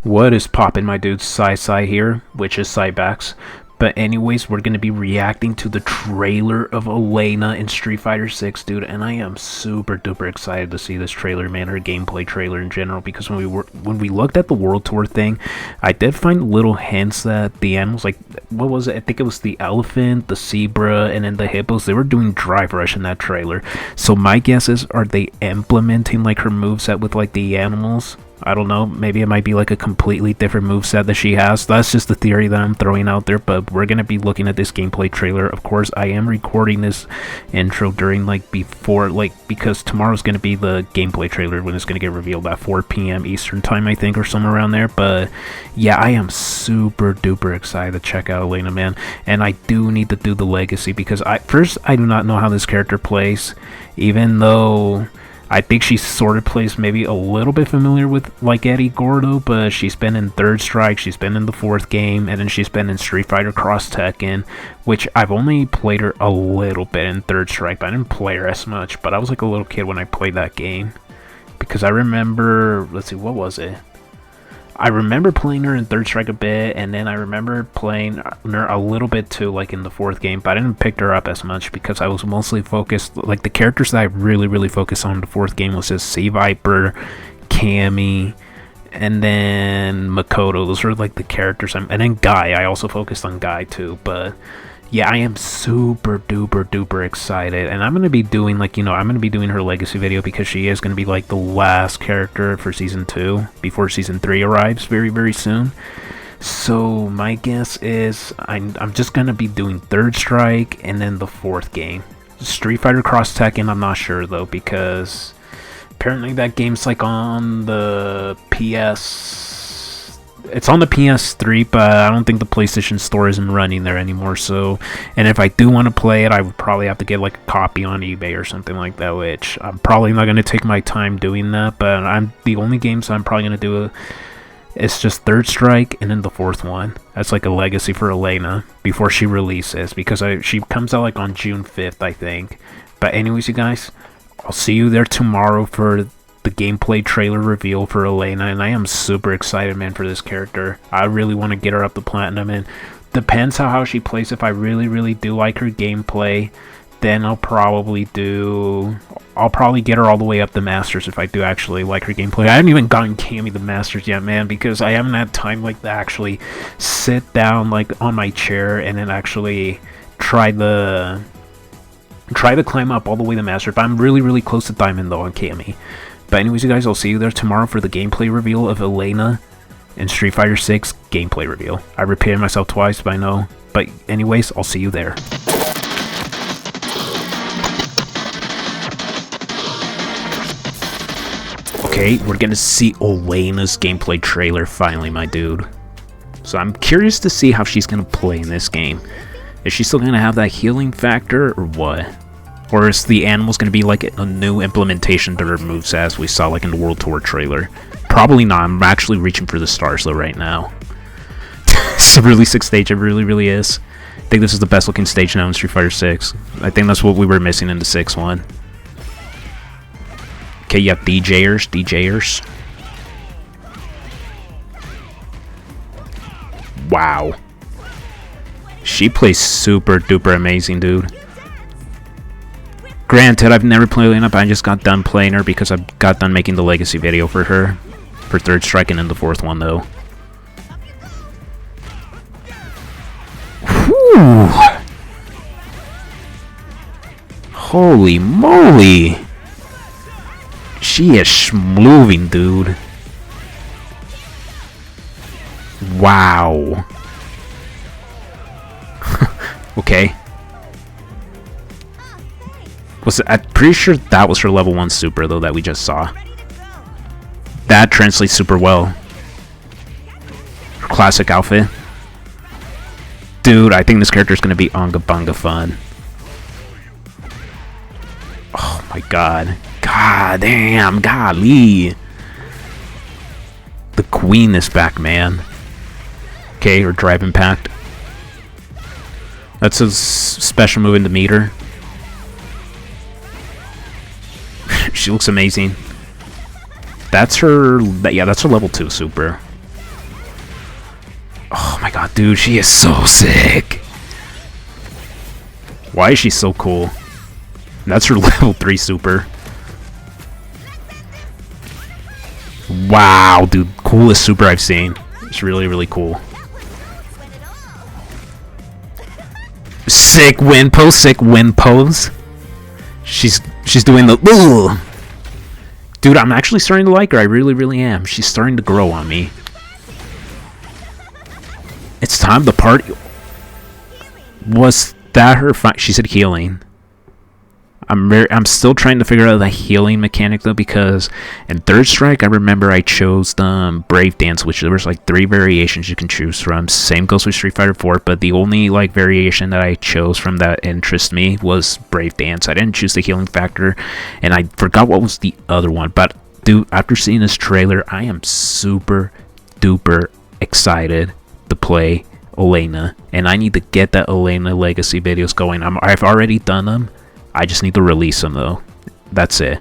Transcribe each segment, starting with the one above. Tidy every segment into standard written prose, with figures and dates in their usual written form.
What is poppin', my dudes? Sai here, which is Cybax. But anyways, we're gonna be reacting to the trailer of Elena in Street Fighter 6, dude, and I am super duper excited to see this trailer, man, or gameplay trailer in general, because when we looked at the World Tour thing, I did find little hints that the animals, like, what was it? I think it was the elephant, the zebra, and then the hippos, they were doing drive rush in that trailer. So my guess is, are they implementing like her moveset with like the animals? I don't know, maybe it might be like a completely different moveset that she has. That's just the theory that I'm throwing out there, but we're going to be looking at this gameplay trailer. Of course, I am recording this intro during because tomorrow's going to be the gameplay trailer when it's going to get revealed at 4 p.m. Eastern time, I think, or somewhere around there. But yeah, I am super duper excited to check out Elena, man. And I do need to do the legacy because I do not know how this character plays, even though I think she sort of plays maybe a little bit familiar with like Eddie Gordo, but she's been in Third Strike, she's been in the fourth game, and then she's been in Street Fighter Cross Tekken, which I've only played her a little bit in Third Strike, but I didn't play her as much. But I was like a little kid when I played that game, because I remember, let's see, what was it? I remember playing her in Third Strike a bit, and then I remember playing her a little bit too, like in the fourth game, but I didn't pick her up as much because I was mostly focused, like the characters that I really focused on in the fourth game was just Sea Viper, Cammy, and then Makoto. Those were like the characters, and then Guy. I also focused on Guy too, but yeah, I am super duper excited, and I'm gonna be doing I'm gonna be doing her legacy video because she is gonna be like the last character for season 2 before season 3 arrives very soon. So my guess is I'm just gonna be doing Third Strike and then the fourth game. Street Fighter Cross Tekken, I'm not sure though, because apparently that game's like on the it's on the PS3, but I don't think the PlayStation Store isn't running there anymore. So, and if I do want to play it, I would probably have to get like a copy on eBay or something like that, which I'm probably not going to take my time doing that. But the only games I'm probably going to do is just Third Strike and then the fourth one. That's like a legacy for Elena before she releases, because she comes out like on June 5th, I think. But anyways, you guys, I'll see you there tomorrow for the gameplay trailer reveal for Elena, and I am super excited, man, for this character. I really want to get her up to platinum, and depends how she plays. If I really do like her gameplay, then I'll probably get her all the way up the Masters if I do actually like her gameplay. I haven't even gotten Cammy the Masters yet, man, because I haven't had time like to actually sit down like on my chair and then actually try to climb up all the way to Master. But I'm really close to Diamond though on Cammy. But anyways, you guys, I'll see you there tomorrow for the gameplay reveal of Elena in Street Fighter 6 gameplay reveal. I repeated myself twice, but I know. But anyways, I'll see you there. Okay, we're gonna see Elena's gameplay trailer finally, my dude. So I'm curious to see how she's gonna play in this game. Is she still gonna have that healing factor, or what? Or is the animals going to be like a new implementation to her moves as we saw like in the World Tour trailer? Probably not. I'm actually reaching for the stars though right now. It's a really sick stage. It really is. I think this is the best looking stage now in Street Fighter 6. I think that's what we were missing in the 6th one. Okay, you have DJers. Wow. She plays super duper amazing, dude. Granted, I've never played Elena, but I just got done playing her because I got done making the legacy video for her. For Third Strike and then the fourth one, though. Whew! Holy moly! She is moving, dude. Wow. Okay. I'm pretty sure that was her level 1 super though that we just saw. That translates super well. Her classic outfit. Dude, I think this character is going to be onga bunga fun. Oh my god. God damn, golly. The queen is back, man. Okay, her drive impact. That's a special move in the meter. She looks amazing. That's her level 2 super. dude, she is so sick. Why is she so cool? That's her level 3 super. Wow, dude, coolest super I've seen. It's really, really cool. Sick wind pose, sick wind pose. She's doing the ugh. Dude, I'm actually starting to like her. I really, really am. She's starting to grow on me. It's time to party. Was that her fight? She said healing. I'm still trying to figure out the healing mechanic though, because in Third Strike I remember I chose the Brave Dance, which there was like 3 variations you can choose from. Same goes with Street Fighter 4, but the only like variation that I chose from that interests me was Brave Dance. I didn't choose the healing factor, and I forgot what was the other one. But dude, after seeing this trailer, I am super duper excited to play Elena, and I need to get that Elena Legacy videos going. I've already done them. I just need to release them though. That's it.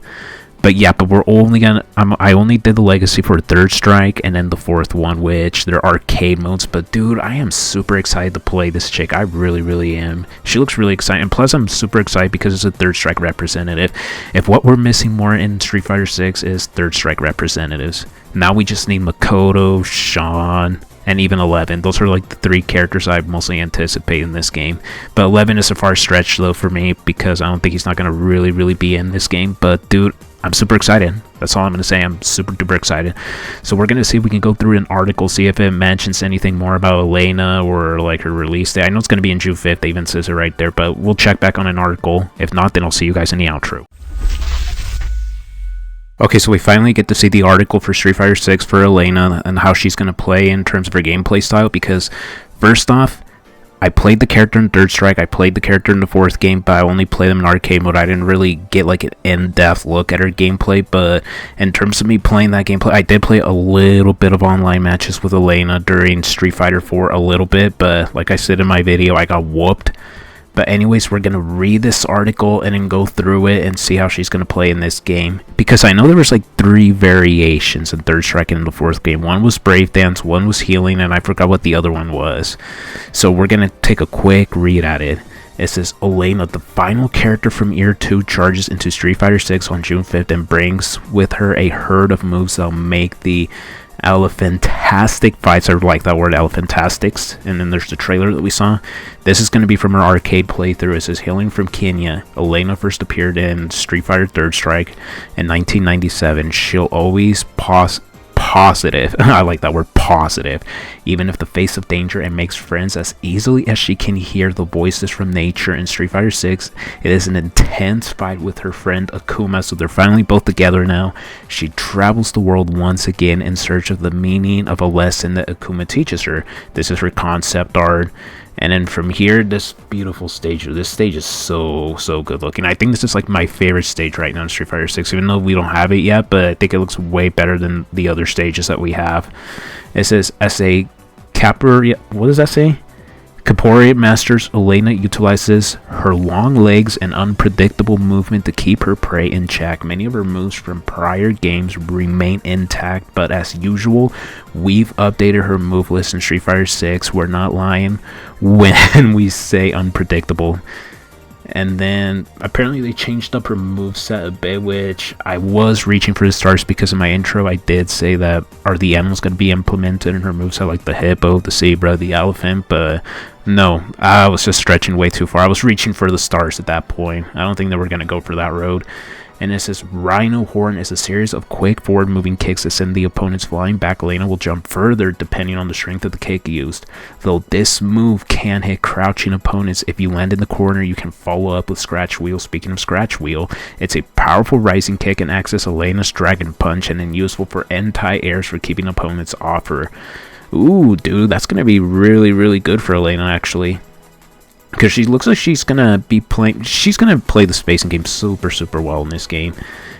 But yeah, but we're only gonna. I only did the Legacy for Third Strike and then the 4th one, which they're arcade modes. But dude, I am super excited to play this chick. I really, really am. She looks really exciting. And plus, I'm super excited because it's a Third Strike representative. If what we're missing more in Street Fighter 6 is Third Strike representatives, now we just need Makoto, Sean, and even 11. Those are like the 3 characters I mostly anticipate in this game. But 11 is a far stretch though for me, because I don't think he's not going to really be in this game. But dude, I'm super excited. That's all I'm going to say. I'm super duper excited. So we're going to see if we can go through an article, see if it mentions anything more about Elena or like her release date. I know it's going to be in June 5th. They even says it right there, but we'll check back on an article. If not, then I'll see you guys in the outro. Okay, so we finally get to see the article for Street Fighter 6 for Elena and how she's going to play in terms of her gameplay style, because first off, I played the character in Third Strike, I played the character in the 4th game, but I only played them in arcade mode. I didn't really get like an in-depth look at her gameplay, but in terms of me playing that gameplay, I did play a little bit of online matches with Elena during Street Fighter 4 a little bit, but like I said in my video, I got whooped. But anyways, we're going to read this article and then go through it and see how she's going to play in this game. Because I know there was like 3 variations in Third Strike and in the 4th game. One was Brave Dance, one was Healing, and I forgot what the other one was. So we're going to take a quick read at it. It says, Elena, the final character from Year 2, charges into Street Fighter 6 on June 5th and brings with her a herd of moves that'll make the elephantastic fights. I like that word, elephantastics. And then there's the trailer that we saw. This is going to be from her arcade playthrough. It says, hailing from Kenya, Elena first appeared in Street Fighter Third Strike in 1997. She'll always positive. I like that word, positive. Even if the face of danger, and makes friends as easily as she can hear the voices from nature. In Street Fighter 6, it is an intense fight with her friend Akuma, so they're finally both together now. She travels the world once again in search of the meaning of a lesson that Akuma teaches her. This is her concept art. And then from here, this beautiful stage. This stage is so good looking. I think this is like my favorite stage right now in Street Fighter 6, even though we don't have it yet, but I think it looks way better than the other stages that we have. It says, as a what does that say? Capoeira masters, Elena utilizes her long legs and unpredictable movement to keep her prey in check. Many of her moves from prior games remain intact, but as usual, we've updated her move list in Street Fighter 6. We're not lying when we say unpredictable. And then apparently they changed up her moveset a bit, which I was reaching for the stars because in my intro I did say that are the animals going to be implemented in her moveset, like the hippo, the zebra, the elephant, but no, I was just stretching way too far. I was reaching for the stars at that point. I don't think they were going to go for that road. And it says, Rhino Horn is a series of quick forward-moving kicks that send the opponents flying back. Elena will jump further depending on the strength of the kick used. Though this move can hit crouching opponents, if you land in the corner, you can follow up with Scratch Wheel. Speaking of Scratch Wheel, it's a powerful rising kick and acts as Elena's Dragon Punch, and then useful for anti-airs for keeping opponents off her. Ooh, dude, that's going to be really good for Elena, actually. Because she looks like she's gonna be playing. She's gonna play the spacing game super well in this game,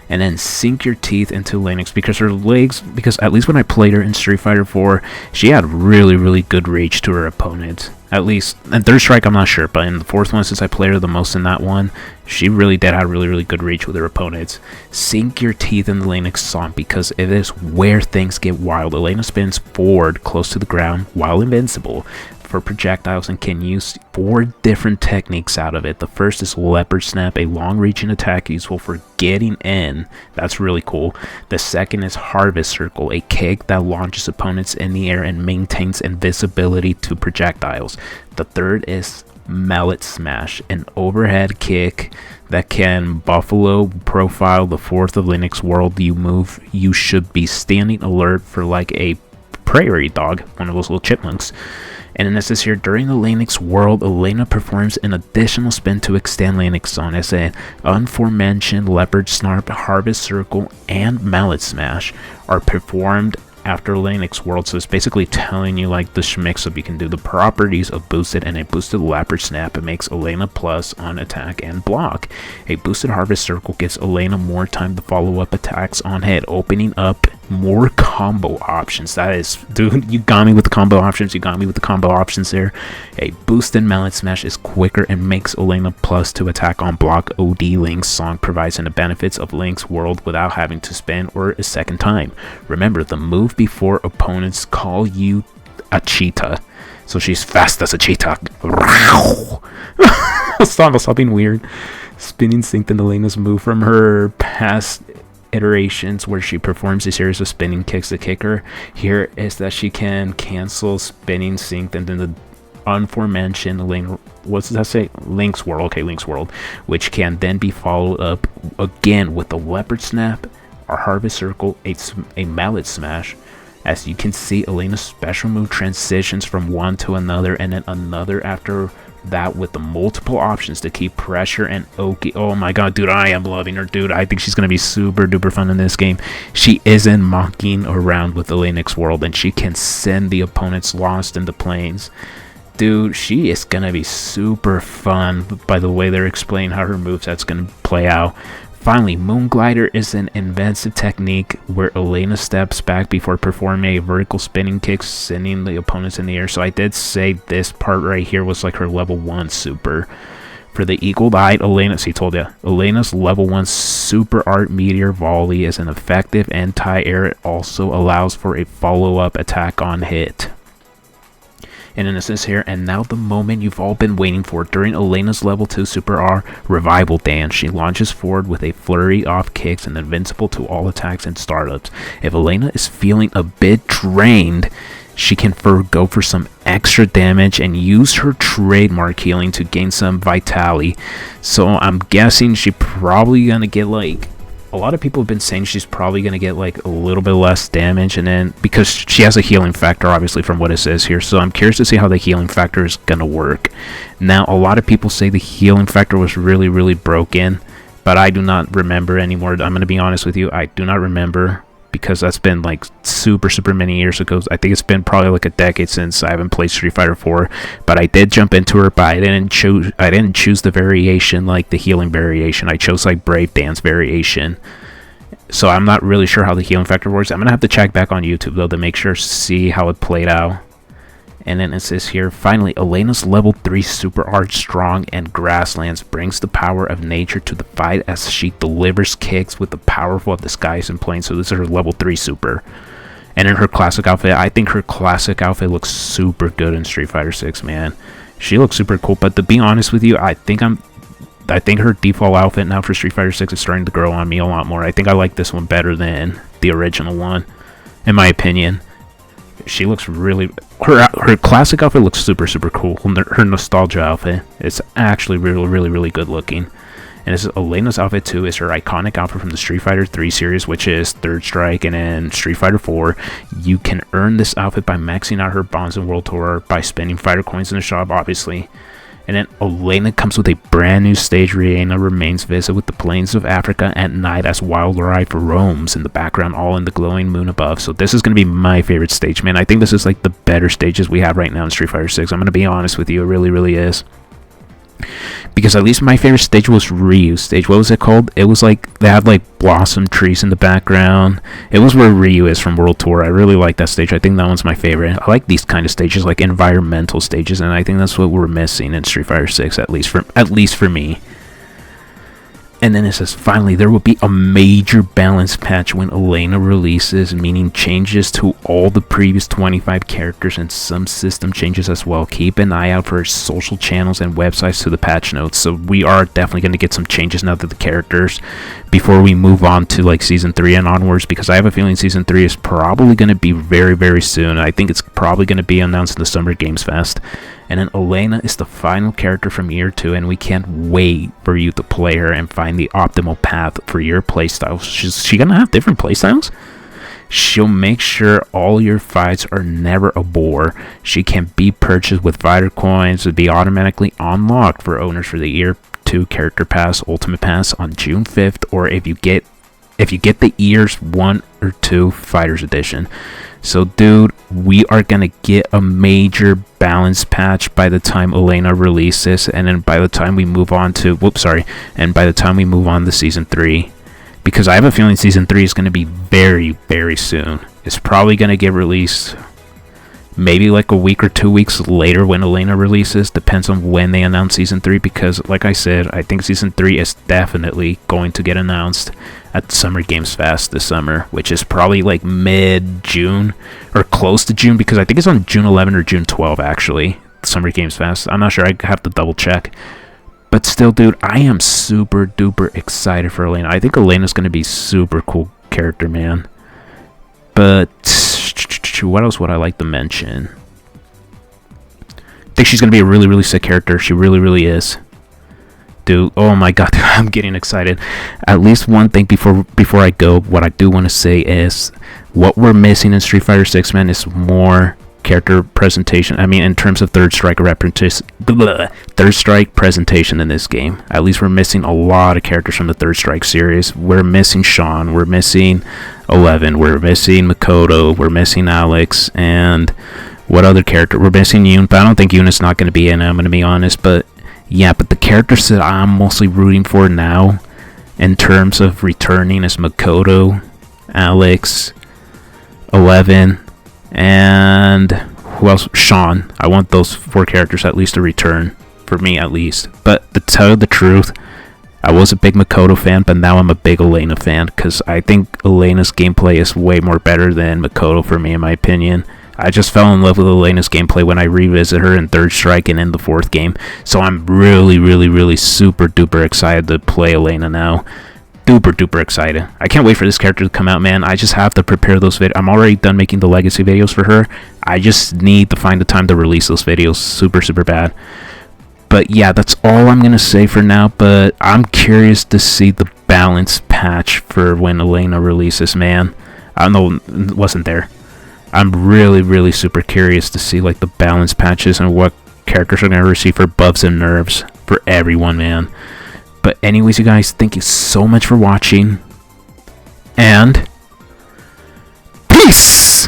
and then sink your teeth into Linux, because her legs. Because at least when I played her in Street Fighter 4, she had really good reach to her opponents. At least in Third Strike, I'm not sure, but in the 4th one, since I played her the most in that one, she really did have really good reach with her opponents. Sink your teeth in the Linux song, because it is where things get wild. Elena spins forward close to the ground while invincible. for projectiles and can use 4 different techniques out of it. The first is Leopard Snap, a long-reaching attack useful for getting in. That's really cool. The second is Harvest Circle, a kick that launches opponents in the air and maintains invisibility to projectiles. The third is Mallet Smash, an overhead kick that can buffalo profile the fourth of Linux world you move. You should be standing alert for like a prairie dog, one of those little chipmunks. And then it says here, during the Linux world, Elena performs an additional spin to extend Linux zone. As an aforementioned Leopard Snarp, Harvest Circle, and Mallet Smash are performed after Linux world. So it's basically telling you like the mix up you can do. The properties of boosted and a boosted Leopard Snap, it makes Elena plus on attack and block. A boosted Harvest Circle gives Elena more time to follow up attacks on hit, opening up more combo options. That is, dude, you got me with the combo options. You got me with the combo options there. A boosted Mallet Smash is quicker and makes Elena plus to attack on block. OD Link's song provides the benefits of Link's world without having to spin or a second time. Remember, the move before opponents call you a cheetah, so she's fast as a cheetah. Stop being weird. Spinning Synced and Elena's move from her past iterations where she performs a series of spinning kicks. The kicker here is that she can cancel Spinning Synced and then the aforementioned what's that say? Link's world. Okay, Link's world, which can then be followed up again with the Leopard Snap, or Harvest Circle, a Mallet Smash. As you can see, Elena's special move transitions from one to another and then another after that, with the multiple options to keep pressure and Oki. Oh my god, dude, I am loving her, dude. I think she's gonna be super duper fun in this game. She isn't mocking around with the Linux world, and she can send the opponents lost in the plains. Dude, she is gonna be super fun by the way they're explaining how her moveset's gonna play out. Finally, Moon Glider is an inventive technique where Elena steps back before performing a vertical spinning kick, sending the opponents in the air. So I did say this part right here was like her level 1 super. For the eagle-eyed Elena, see, told ya, Elena's level 1 super art meteor volley is an effective anti-air. It also allows for a follow-up attack on hit. And then it says here, and now the moment you've all been waiting for. During Elena's level 2 Super R Revival Dance, she launches forward with a flurry of kicks and invincible to all attacks and startups. If Elena is feeling a bit drained, she can go for some extra damage and use her trademark healing to gain some vitality. So I'm guessing she's probably gonna get like, a lot of people have been saying she's probably going to get like a little bit less damage, and then because she has a healing factor obviously from what it says here, so I'm curious to see how the healing factor is going to work. Now a lot of people say the healing factor was really broken, but I do not remember anymore. I'm going to be honest with you, I do not remember, because that's been like super many years ago. I think it's been probably like a decade since I haven't played Street Fighter 4, but I did jump into her, but I didn't choose the variation, like the healing variation. I chose like Brave Dance variation. So I'm not really sure how the healing factor works. I'm gonna have to check back on YouTube though to make sure, see how it played out. And then it says here, finally, Elena's level 3 Super Art Strong and Grasslands brings the power of nature to the fight as she delivers kicks with the powerful of the skies and plains. So this is her level 3 Super. And in her classic outfit, I think her classic outfit looks super good in Street Fighter 6, man. She looks super cool, but to be honest with you, I think her default outfit now for Street Fighter 6 is starting to grow on me a lot more. I think I like this one better than the original one, in my opinion. She looks really, her classic outfit looks super cool. Her nostalgia outfit is actually really good looking. And this is Elena's outfit too, is her iconic outfit from the Street Fighter 3 series, which is Third Strike, and then Street Fighter 4. You can earn this outfit by maxing out her bonds in World Tour, by spending fighter coins in the shop, obviously. And then Elena comes with a brand new stage. Rihanna remains visit with the plains of Africa at night as wildlife roams in the background, all in the glowing moon above. So this is going to be my favorite stage, man. I think this is like the better stages we have right now in Street Fighter 6. I'm going to be honest with you, it really is. Because at least my favorite stage was Ryu's stage. What was it called? It was like, they had like blossom trees in the background. It was where Ryu is from World Tour. I really like that stage. I think that one's my favorite. I like these kind of stages, like environmental stages, and I think that's what we're missing in Street Fighter 6, at least for me. And then it says, finally, there will be a major balance patch when Elena releases, meaning changes to all the previous 25 characters and some system changes as well. Keep an eye out for social channels and websites to the patch notes. So we are definitely going to get some changes now to the characters before we move on to like Season 3 and onwards, because I have a feeling Season 3 is probably going to be very, very soon. I think it's probably going to be announced in the Summer Games Fest. And then Elena is the final character from Year 2, and we can't wait for you to play her and find the optimal path for your playstyle. Is she gonna have different playstyles? She'll make sure all your fights are never a bore. She can be purchased with Fighter Coins and be automatically unlocked for owners for the Year 2 Character Pass, Ultimate Pass on June 5th, or if you get the Years 1 or 2 Fighters Edition. So, dude, we are going to get a major balance patch by the time Elena releases, and then by the time we move on to, and by the time we move on to Season 3, because I have a feeling Season 3 is going to be very, very soon. It's probably going to get released maybe like a week or 2 weeks later when Elena releases, depends on when they announce Season 3, because like I said, I think Season 3 is definitely going to get announced at Summer Games Fest this summer, which is probably like mid-June or close to June, because I think it's on June 11 or June 12 actually, Summer Games Fest. I'm not sure, I have to double check. But still, dude, I am super duper excited for Elena. I think Elena's going to be super cool character, man. But what else would I like to mention? I think she's going to be a really, really sick character. She really, really is. Dude, oh my god, dude, I'm getting excited. At least one thing before I go, what I do want to say is what we're missing in Street Fighter 6, man, is more character presentation. I mean, in terms of third strike presentation in this game. At least we're missing a lot of characters from the Third Strike series. We're missing Sean, we're missing 11, we're missing Makoto, we're missing Alex, and what other character? We're missing Yoon, but I don't think Yoon is not going to be in it, I'm going to be honest. But yeah, but the characters that I'm mostly rooting for now in terms of returning is Makoto, Alex, 11, and who else? Sean. I want those 4 characters at least to return, for me at least. But to tell you the truth, I was a big Makoto fan, but now I'm a big Elena fan, because I think Elena's gameplay is way more better than Makoto for me, in my opinion. I just fell in love with Elena's gameplay when I revisit her in Third Strike and in the 4th game. So I'm really, really, really super duper excited to play Elena now. Duper duper excited. I can't wait for this character to come out, man. I just have to prepare those videos. I'm already done making the legacy videos for her. I just need to find the time to release those videos super, super bad. But yeah, that's all I'm going to say for now. But I'm curious to see the balance patch for when Elena releases, man. I don't know, it wasn't there. I'm really, really super curious to see like the balance patches and what characters are going to receive for buffs and nerfs for everyone, man. But anyways, you guys, thank you so much for watching. And peace!